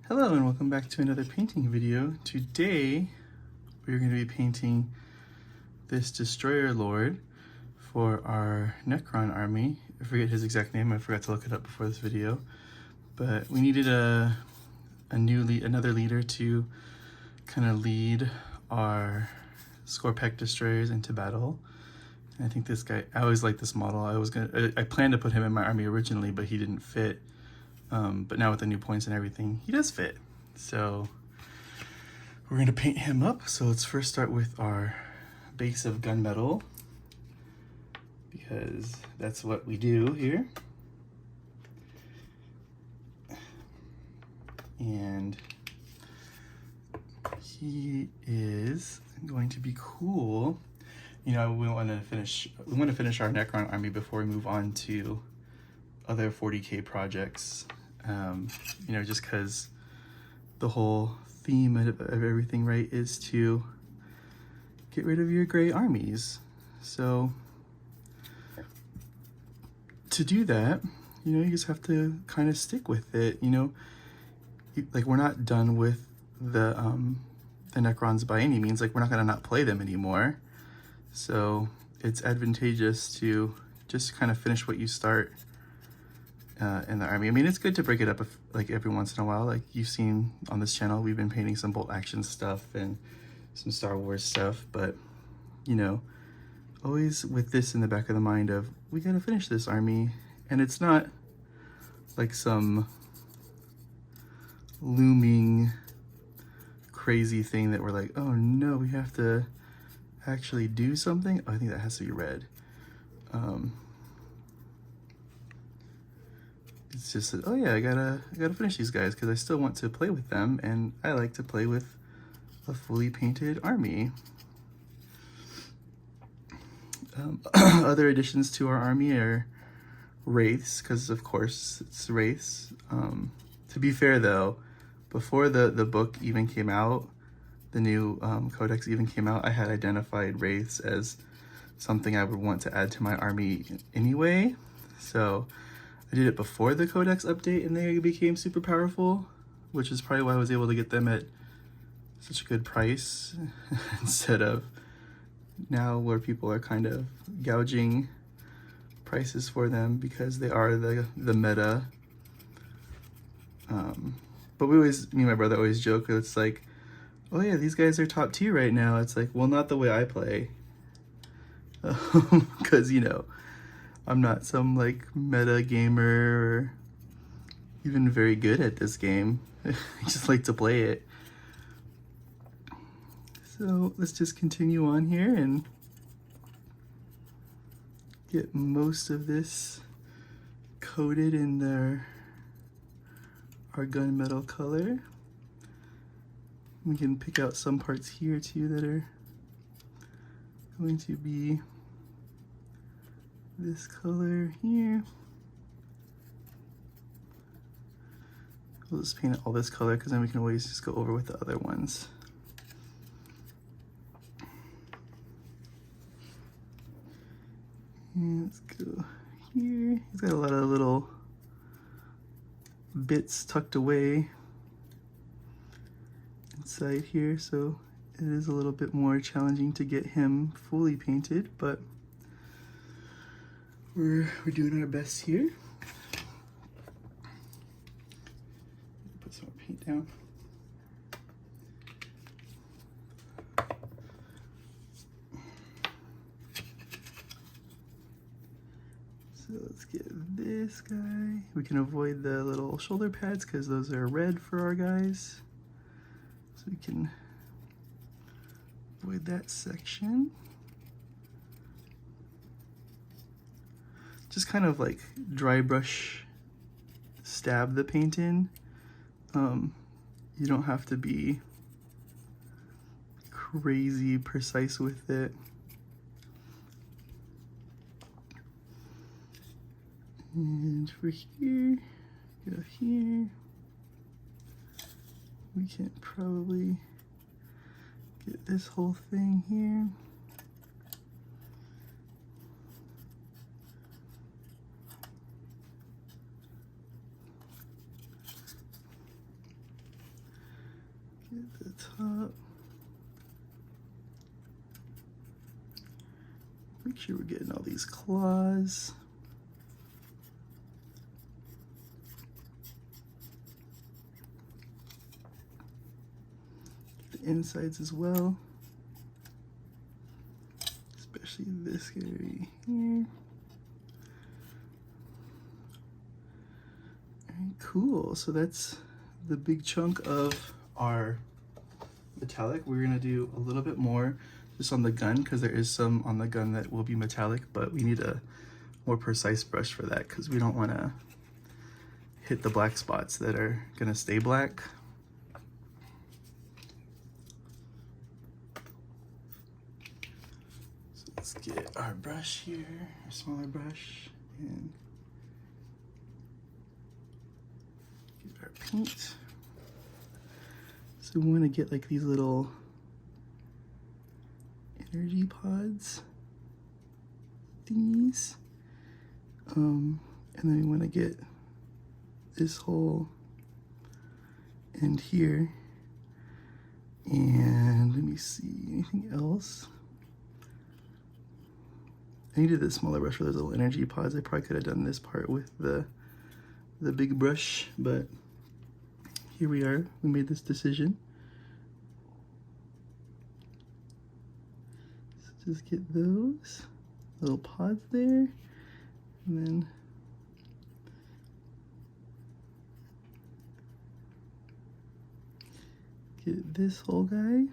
Hello and welcome back to another painting video. Today we're going to be painting this Destroyer Lord for our Necron army. I forget his exact name, I forgot to look it up before this video. But we needed another leader to kind of lead our Skorpekh destroyers into battle. And I think this guy, I always liked this model. I planned to put him in my army originally, but he didn't fit. But now with the new points and everything, he does fit. So we're gonna paint him up. So let's first start with our base of gunmetal, because that's what we do here. And he is going to be cool. You know, we want to finish our Necron army before we move on to other 40K projects. You know, just because the whole theme of everything, right, is to get rid of your gray armies. So to do that, you know, you just have to kind of stick with it. You know, like, we're not done with the Necrons by any means. Like, we're not gonna not play them anymore. So it's advantageous to just kind of finish what you start in the army. I mean, it's good to break it up like every once in a while. Like you've seen on this channel, we've been painting some bolt action stuff and some Star Wars stuff, but you know, always with this in the back of the mind of, we gotta finish this army. And it's not like some looming crazy thing that we're like, oh no, we have to actually do something. Oh, I think that has to be red. It's just that, oh yeah, I gotta finish these guys because I still want to play with them, and I like to play with a fully painted army. Other additions to our army are wraiths, because of course it's wraiths. To be fair though, before the book even came out, the new codex even came out, I had identified wraiths as something I would want to add to my army anyway. So I did it before the codex update and they became super powerful, which is probably why I was able to get them at such a good price instead of now where people are kind of gouging prices for them because they are the meta. But me and my brother always joke, it's like, oh yeah, these guys are top tier right now. It's like, well, not the way I play. Because, you know, I'm not some like meta gamer or even very good at this game. I just like to play it. So let's just continue on here and get most of this coated in our gunmetal color. We can pick out some parts here too that are going to be this color here. We'll just paint all this color because then we can always just go over with the other ones. And let's go here. He's got a lot of little bits tucked away inside here, so it is a little bit more challenging to get him fully painted, but we're doing our best here. Put some more paint down. So let's get this guy. We can avoid the little shoulder pads because those are red for our guys. So we can avoid that section. Just kind of like dry brush stab the paint in. You don't have to be crazy precise with it. And for here, go here. We can probably get this whole thing here. Get the top. Make sure we're getting all these claws. Get the insides as well. Especially this area here. Alright, cool. So that's the big chunk of our metallic. We're gonna do a little bit more just on the gun because there is some on the gun that will be metallic, but we need a more precise brush for that because we don't want to hit the black spots that are gonna stay black. So let's get our brush here, our smaller brush, and get our paint. So we want to get like these little energy pods thingies, and then we want to get this whole end here, and let me see, anything else? I needed this smaller brush for those little energy pods. I probably could have done this part with the big brush, but here we are, we made this decision. Just get those little pods there, and then get this whole guy.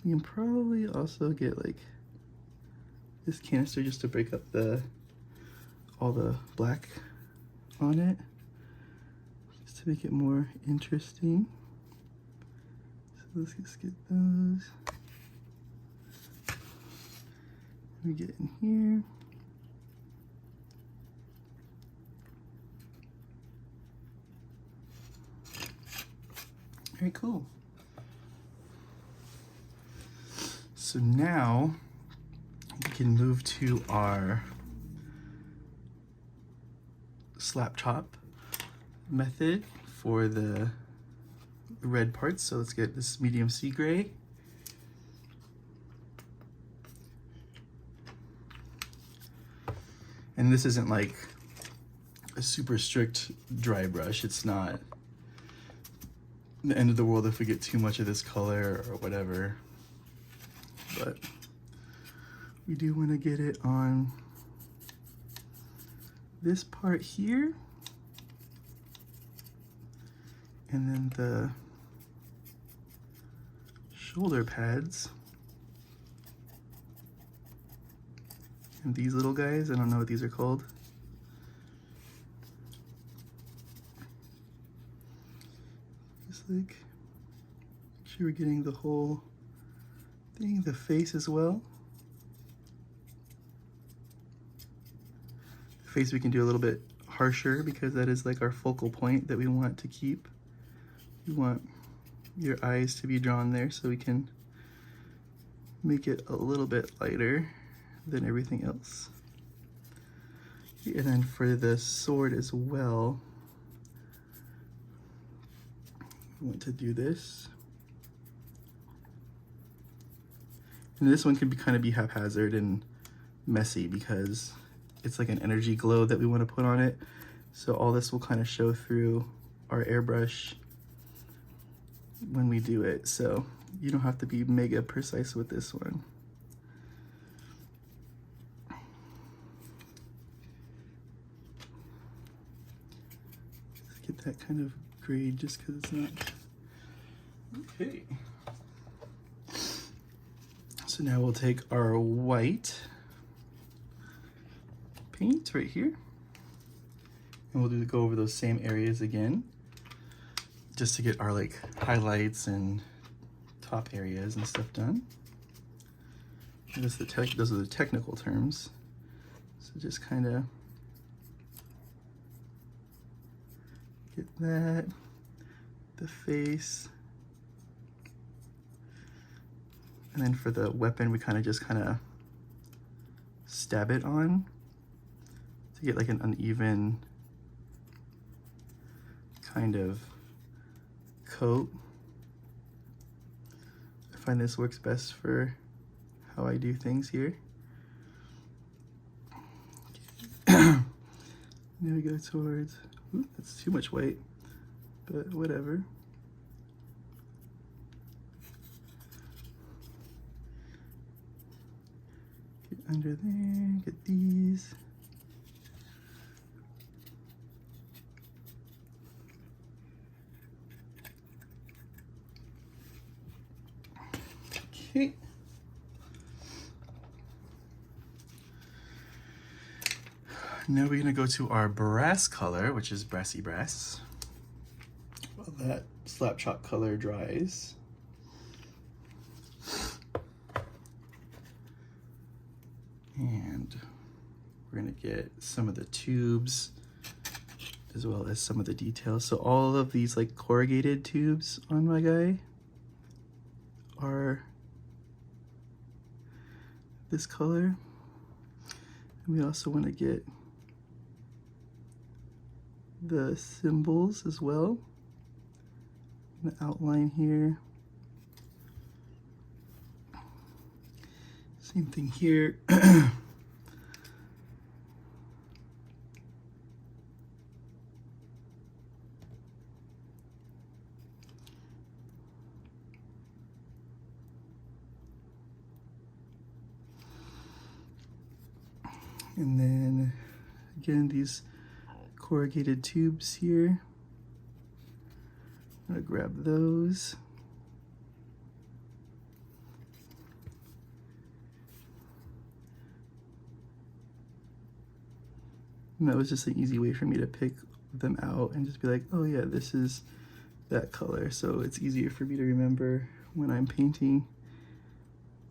You can probably also get like this canister just to break up all the black on it, just to make it more interesting. Let's just get those. We get in here. Very cool. So now we can move to our slap chop method for the red parts. So let's get this medium sea gray. And this isn't like a super strict dry brush. It's not the end of the world if we get too much of this color or whatever. But we do want to get it on this part here. And then the shoulder pads, and these little guys, I don't know what these are called. Just like, make sure we're getting the whole thing, the face as well. The face we can do a little bit harsher because that is like our focal point that we want to keep. We want your eyes to be drawn there so we can make it a little bit lighter than everything else. And then for the sword as well, I want to do this. And this one can kind of be haphazard and messy because it's like an energy glow that we want to put on it. So all this will kind of show through our airbrush when we do it. So you don't have to be mega precise with this one. Just get that kind of grade just because it's not. Okay. So now we'll take our white paint right here, and we'll go over those same areas again, just to get our like highlights and top areas and stuff done. Those are the technical terms. So just kind of get that, the face. And then for the weapon, we kind of stab it on to get like an uneven kind of coat. I find this works best for how I do things here. Now we go towards, ooh, that's too much weight, but whatever. Get under there, get these. Okay. Now we're gonna go to our brass color, which is brassy brass. While that slap chalk color dries. And we're gonna get some of the tubes as well as some of the details. So all of these like corrugated tubes on my guy are this color. And we also want to get the symbols as well, the outline here. Same thing here. And then again, these corrugated tubes here. I'm gonna grab those. And that was just an easy way for me to pick them out and just be like, oh yeah, this is that color. So it's easier for me to remember when I'm painting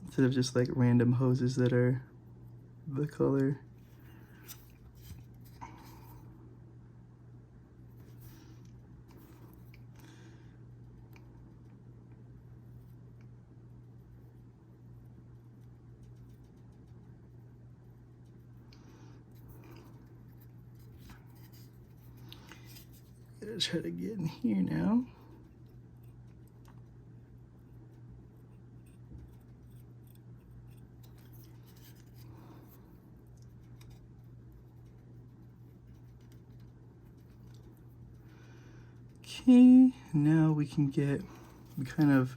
instead of just like random hoses that are the color. Gotta try to get in here now. Okay, now we can kind of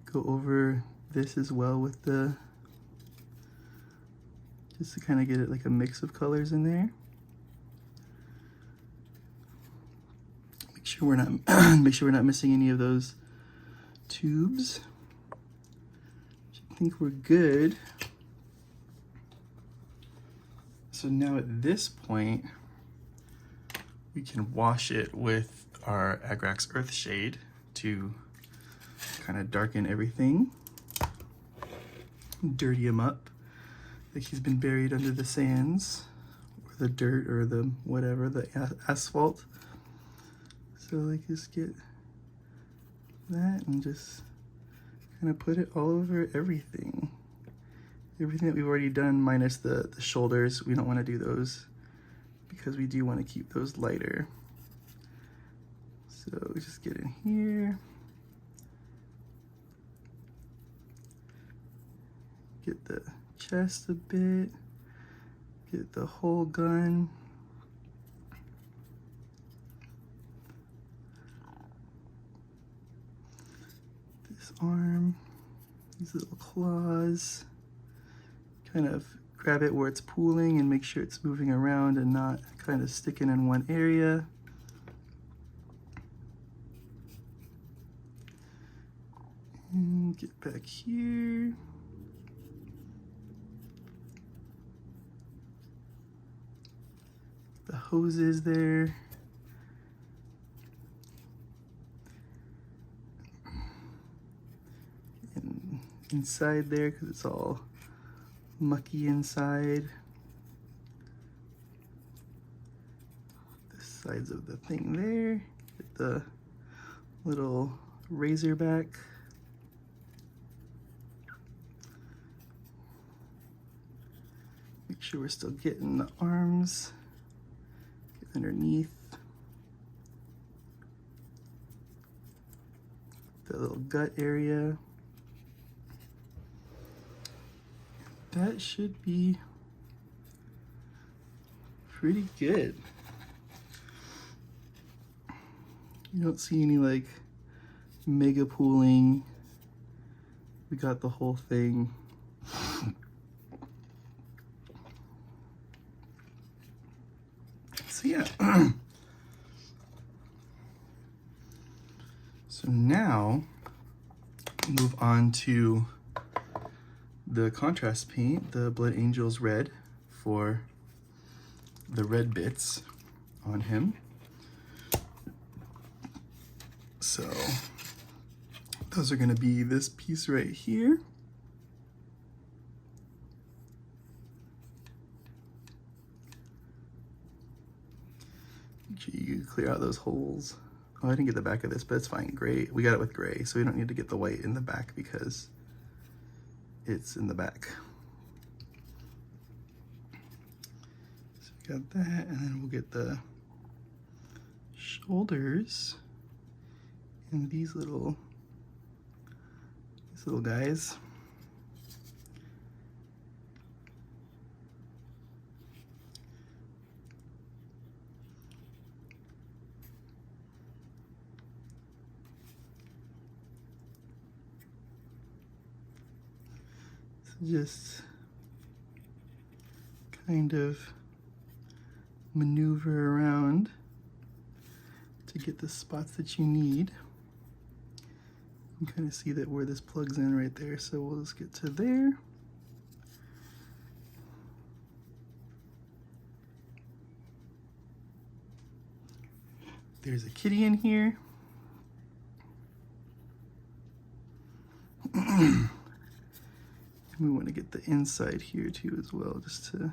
go over this as well with the, just to kind of get it like a mix of colors in there. Make sure we're not missing any of those tubes. I think we're good. So now at this point, we can wash it with our Agrax Earthshade to kind of darken everything, dirty him up like he's been buried under the sands or the dirt or the whatever, the asphalt. So like just get that and just kind of put it all over everything. Everything that we've already done minus the shoulders, we don't want to do those because we do want to keep those lighter. So just get in here. Get the chest a bit. Get the whole gun. This arm. These little claws. Kind of grab it where it's pooling and make sure it's moving around and not kind of sticking in one area. And get back here. The hoses there. And inside there, because it's all mucky inside. The sides of the thing there. Get the little razor back. Make sure we're still getting the arms. Get underneath. the little gut area. That should be pretty good. You don't see any like mega pooling. We got the whole thing. So yeah. So now move on to the contrast paint, the Blood Angels Red, for the red bits on him. So those are going to be this piece right here. Make sure you clear out those holes. Oh, I didn't get the back of this, but it's fine. Gray, we got it with gray, so we don't need to get the white in the back because it's in the back. So we got that, and then we'll get the shoulders and these little guys. Just kind of maneuver around to get the spots that you need. You can kind of see that where this plugs in right there, so we'll just get to there. There's a kitty in here. We want to get the inside here too as well, just to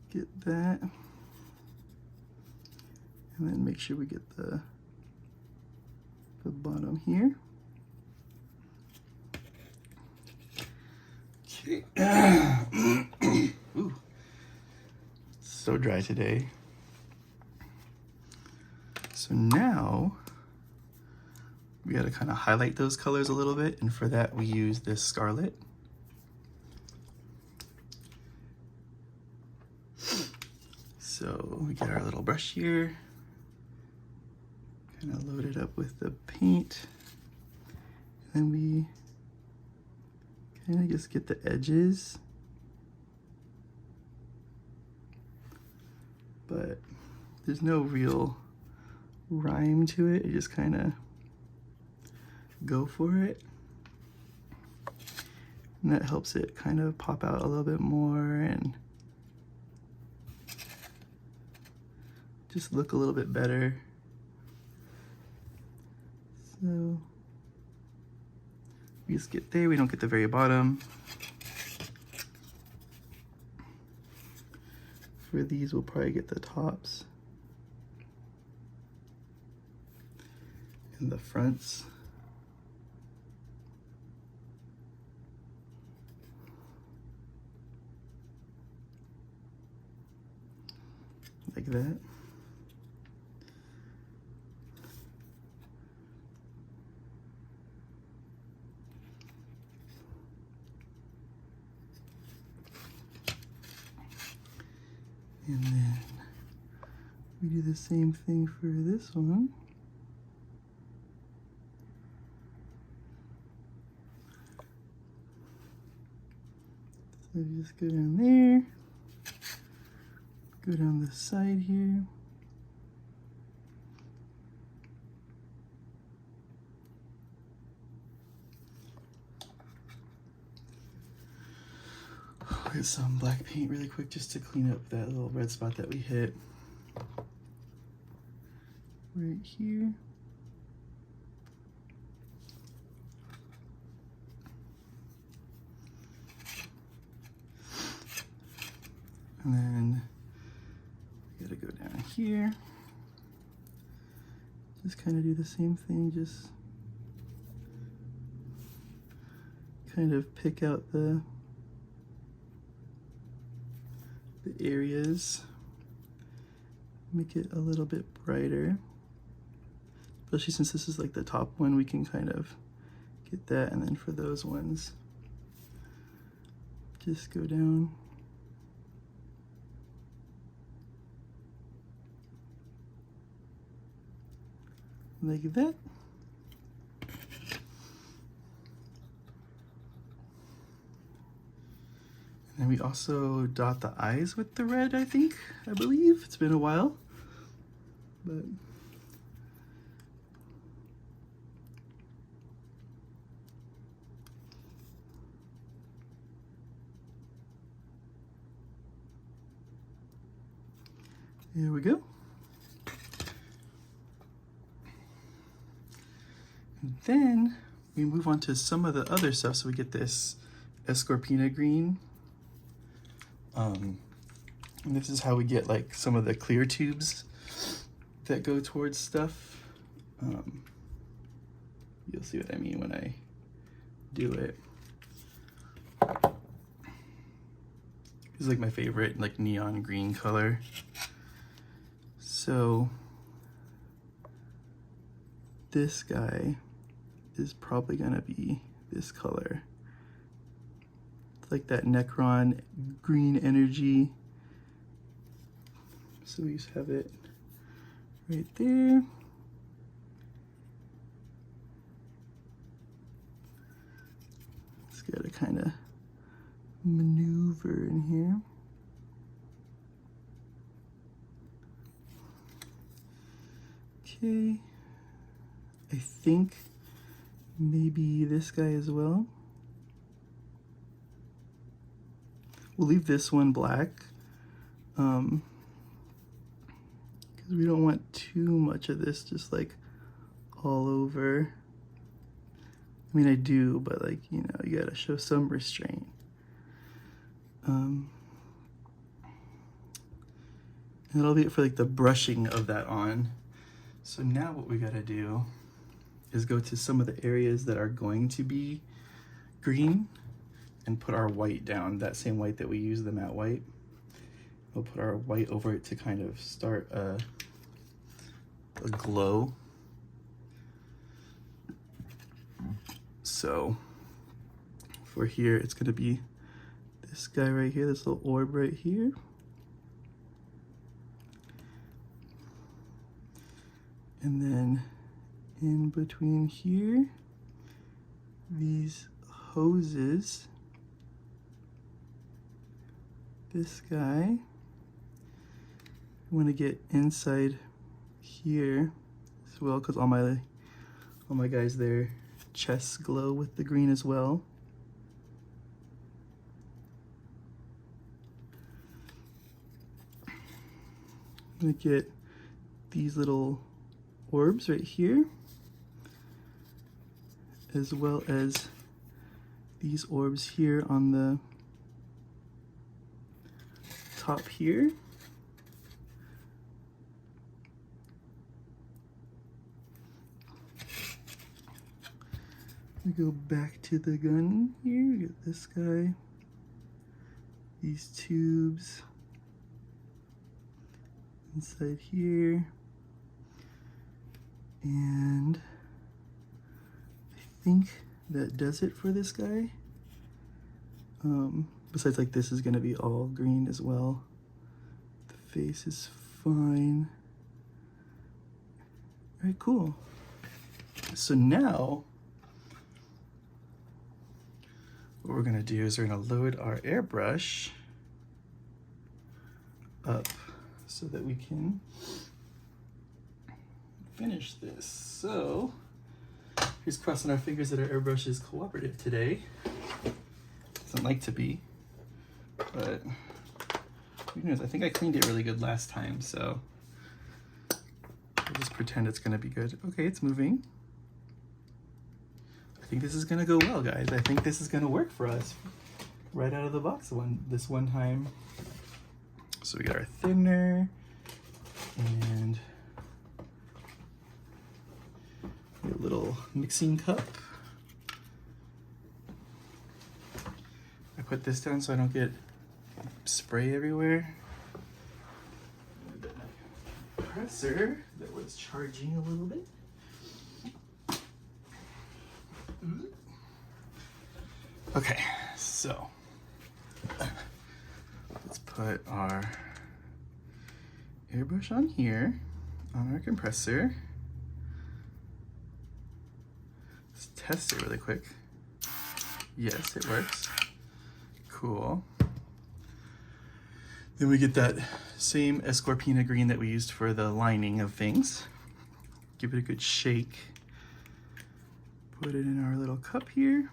get that. And then make sure we get the bottom here. Okay. Ooh. So dry today. So now we got to kind of highlight those colors a little bit, and for that we use this scarlet. So we get our little brush here, kind of load it up with the paint, and then we kind of just get the edges, but there's no real rhyme to it. You just kind of go for it, and that helps it kind of pop out a little bit more and just look a little bit better. So we just get there, we don't get the very bottom. For these, we'll probably get the tops and the fronts. Like that. And then we do the same thing for this one. So just go down there. Go down the side here. I'll get some black paint really quick just to clean up that little red spot that we hit right here. And then we gotta go down here. Just kind of do the same thing, just kind of pick out the areas, make it a little bit brighter. especially since this is like the top one, we can kind of get that, and then for those ones, just go down. Like that. And we also dot the eyes with the red, I believe. It's been a while, but there we go. And then we move on to some of the other stuff. So we get this Skorpekh green. And this is how we get like some of the clear tubes that go towards stuff. You'll see what I mean when I do it. This is like my favorite like neon green color. So this guy is probably gonna be this color. It's like that Necron green energy. So we just have it right there. Just gotta kind of maneuver in here. Okay, I think maybe this guy as well. We'll leave this one black because we don't want too much of this just like all over. I mean, I do, but like, you know, you gotta show some restraint. And that'll be it for like the brushing of that on. So now what we gotta do is go to some of the areas that are going to be green and put our white down, that same white that we use the matte white. We'll put our white over it to kind of start a glow. So for here, it's gonna be this guy right here, this little orb right here. And then in between here, these hoses, this guy, I want to get inside here as well because all my guys, their chests glow with the green as well. I'm gonna get these little orbs right here, as well as these orbs here on the top here. We go back to the gun here, we get this guy, these tubes inside here. And I think that does it for this guy. Besides, like, this is gonna be all green as well. The face is fine. All right, cool. So now what we're gonna do is we're gonna load our airbrush up so that we can finish this. So here's crossing our fingers that our airbrush is cooperative today. Doesn't like to be, but who knows? I think I cleaned it really good last time, so I'll just pretend it's gonna be good. Okay, it's moving. I think this is gonna go well, guys. I think this is gonna work for us right out of the box this one time. So we got our thinner and a little mixing cup. I put this down so I don't get spray everywhere. Presser that was charging a little bit. Okay, so let's put our airbrush on here, on our compressor. Let's test it really quick. Yes, it works. Cool. Then we get that same Skorpekh green that we used for the lining of things. Give it a good shake. Put it in our little cup here.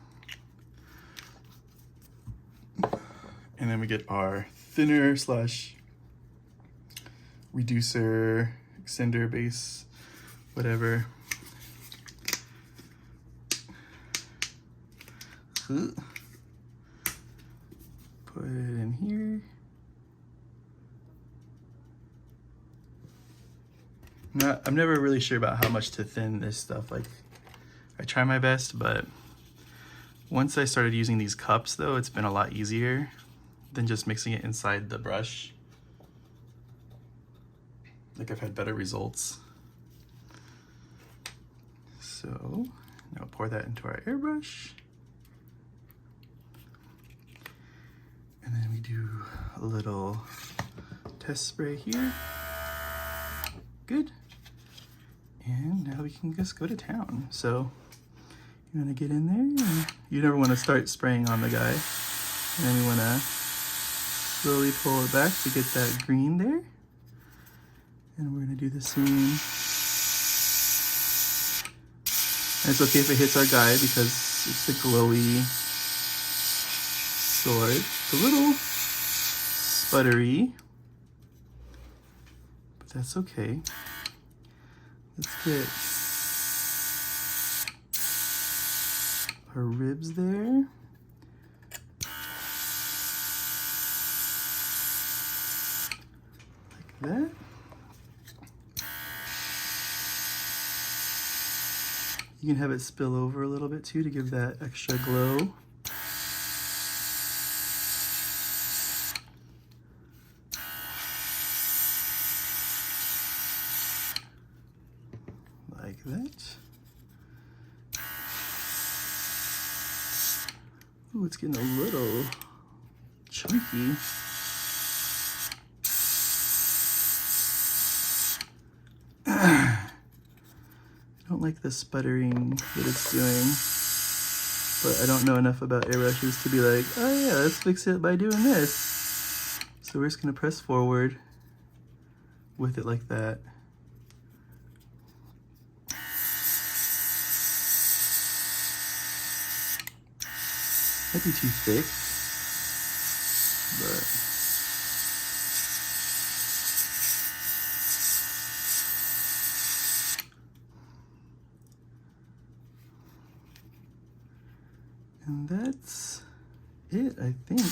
And then we get our thinner slash reducer, extender, base, whatever. Put it in here. I'm never really sure about how much to thin this stuff. Like, I try my best, but once I started using these cups though, it's been a lot easier than just mixing it inside the brush. Like, I've had better results. So now pour that into our airbrush. And then we do a little test spray here. Good. And now we can just go to town. So you want to get in there, and you never want to start spraying on the guy. And then we want to slowly pull it back to get that green there. And we're going to do the same. And it's okay if it hits our guy because it's a glowy sword. It's a little sputtery, but that's okay. Let's get our ribs there. Like that. You can have it spill over a little bit too to give that extra glow. Like that. Ooh, it's getting a little chunky. I don't like the sputtering that it's doing, but I don't know enough about airbrushes to be like, oh yeah, let's fix it by doing this. So we're just gonna press forward with it like that. Might be too thick, but and that's it, I think.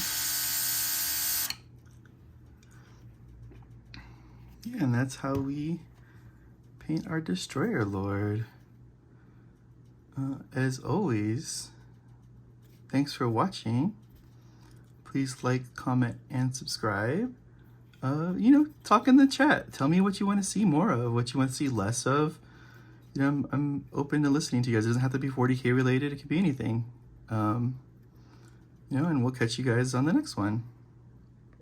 Yeah, and that's how we paint our Destroyer Lord. As always, thanks for watching. Please like, comment, and subscribe. You know, talk in the chat. Tell me what you want to see more of, what you want to see less of. You know, I'm open to listening to you guys. It doesn't have to be 40K related. It could be anything. You know, and we'll catch you guys on the next one.